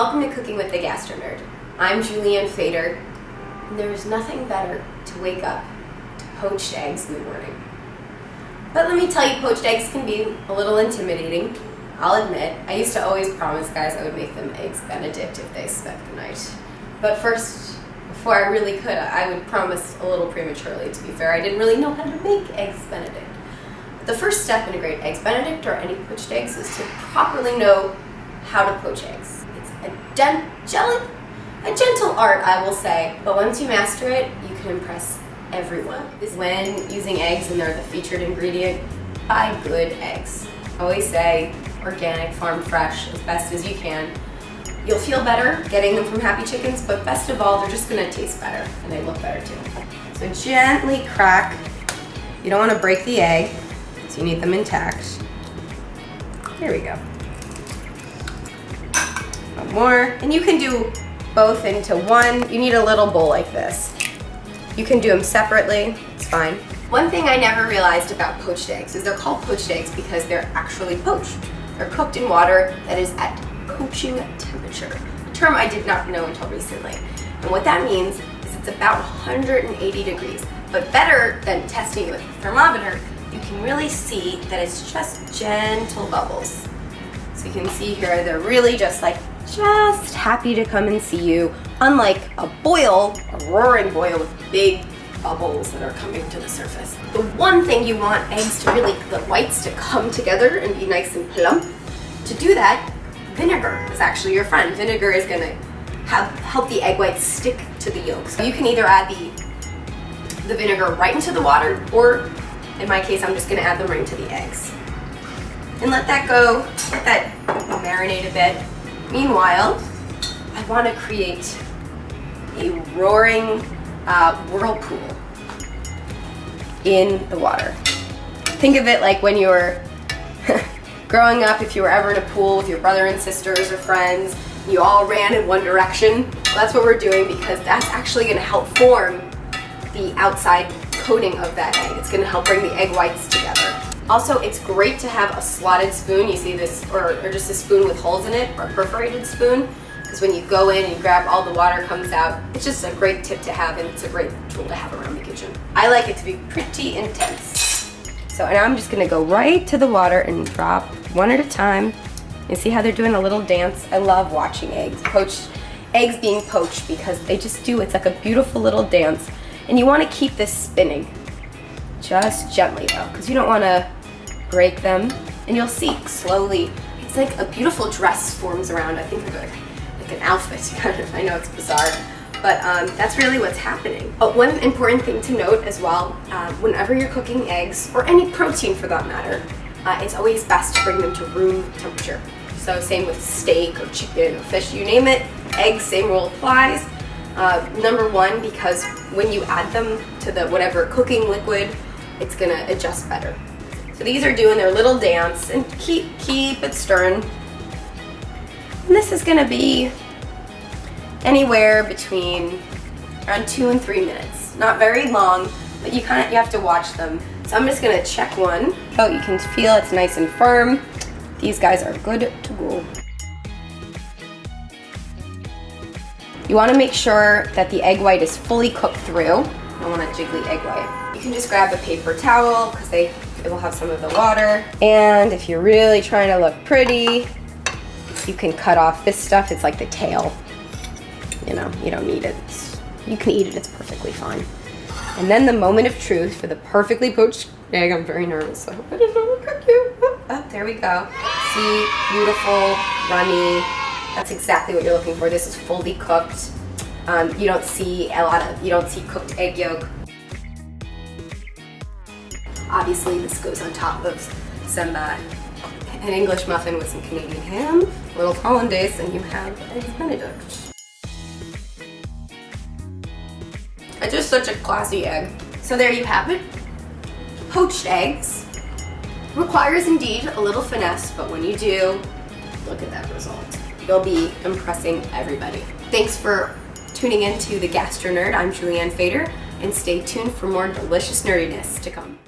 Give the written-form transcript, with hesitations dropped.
welcome to Cooking with the Gastro Nerd. I'm Julianne Fader, and there is nothing better to wake up to poached eggs in the morning. But let me tell you, poached eggs can be a little intimidating. I'll admit, I used to always promise guys I would make them eggs Benedict if they spent the night. But first, before I really could, I would promise a little prematurely. To be fair, I didn't really know how to make eggs Benedict. But the first step in a great eggs Benedict or any poached eggs is to properly know how to poach eggs. It's a gentle art, I will say, but once you master it, you can impress everyone. When using eggs and they're the featured ingredient, buy good eggs. I always say organic, farm fresh, as best as you can. You'll feel better getting them from Happy Chickens, but best of all, they're just gonna taste better and they look better too. So gently crack. You don't want to break the egg, so you need them intact. Here we go. One more, and you can do both into one. You need a little bowl like this. You can do them separately, it's fine. One thing I never realized about poached eggs is they're called poached eggs because they're actually poached. They're cooked in water that is at poaching temperature, a term I did not know until recently. And what that means is it's about 180 degrees. But better than testing it with a thermometer, you can really see that it's just gentle bubbles. So you can see here, they're really just happy to come and see you, unlike a boil, a roaring boil with big bubbles that are coming to the surface. The one thing you want eggs to really, the whites to come together and be nice and plump. To do that, vinegar is actually your friend. Vinegar is gonna help the egg whites stick to the yolk. So you can either add the vinegar right into the water, or in my case, I'm just gonna add them right into the eggs. And let that go, let that marinate a bit. Meanwhile, I wanna create a roaring whirlpool in the water. Think of it like when you were growing up, if you were ever in a pool with your brother and sisters or friends, you all ran in one direction. Well, that's what we're doing because that's actually gonna help form the outside coating of that egg. It's gonna help bring the egg whites together. Also, it's great to have a slotted spoon. You see this, or just a spoon with holes in it, or a perforated spoon, because when you go in and you grab, all the water comes out. It's just a great tip to have, and it's a great tool to have around the kitchen. I like it to be pretty intense. So now I'm just gonna go right to the water and drop one at a time. You see how they're doing a little dance? I love watching eggs being poached because they just do, it's like a beautiful little dance. And you wanna keep this spinning. Just gently though, because you don't wanna break them. And you'll see slowly, it's like a beautiful dress forms around. I think of it like an outfit, kind of. I know it's bizarre, but that's really what's happening. But one important thing to note as well, whenever you're cooking eggs, or any protein for that matter, it's always best to bring them to room temperature. So same with steak or chicken or fish, you name it, eggs, same rule applies. Number one, because when you add them to the whatever cooking liquid, it's gonna adjust better. So these are doing their little dance, and keep it stirring. And this is gonna be anywhere between around 2 and 3 minutes. Not very long, but you have to watch them. So I'm just gonna check one. Oh, you can feel it's nice and firm. These guys are good to go. You wanna make sure that the egg white is fully cooked through. You don't want a jiggly egg white. You can just grab a paper towel because it will have some of the water. And if you're really trying to look pretty, you can cut off this stuff. It's like the tail. You know, you don't need it. You can eat it, it's perfectly fine. And then the moment of truth for the perfectly poached egg. I'm very nervous, so I hope I didn't overcook you. Oh, there we go. See, beautiful, runny. That's exactly what you're looking for. This is fully cooked. You don't see cooked egg yolk. Obviously, this goes on top of an English muffin with some Canadian ham, a little hollandaise, and you have eggs Benedict. It's just such a classy egg. So there you have it. Poached eggs. Requires indeed a little finesse, but when you do, look at that result. You'll be impressing everybody. Thanks for tuning in to The Gastro Nerd. I'm Julianne Fader, and stay tuned for more delicious nerdiness to come.